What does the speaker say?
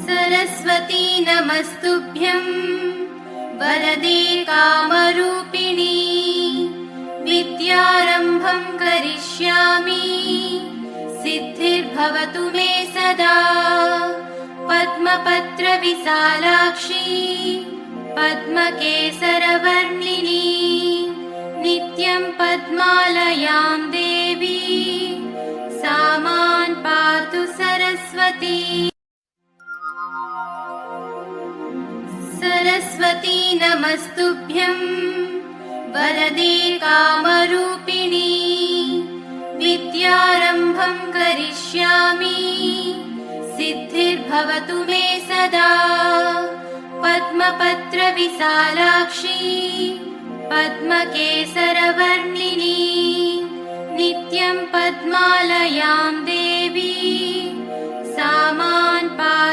सरस्वती नमस्तुभ्यं वरदे कामरूपिणी विद्यारम्भं करिष्यामि सिद्धिर्भवतु मे सदा। पद्मपत्रविशालाक्षी पद्मकेसरवर्णिनी नित्यं पद्मालयां देवी सा मां पातु सरस्वती। सरस्वती नमस्तुभ्यं वरदे कामरूपिणी विद्यारम्भं करिष्यामि सिद्धिर्भवतु मे सदा। पद्मपत्रविशालाक्षी पद्मकेसरवर्णिनी नित्यं पद्मालयां देवी सा मां पातु।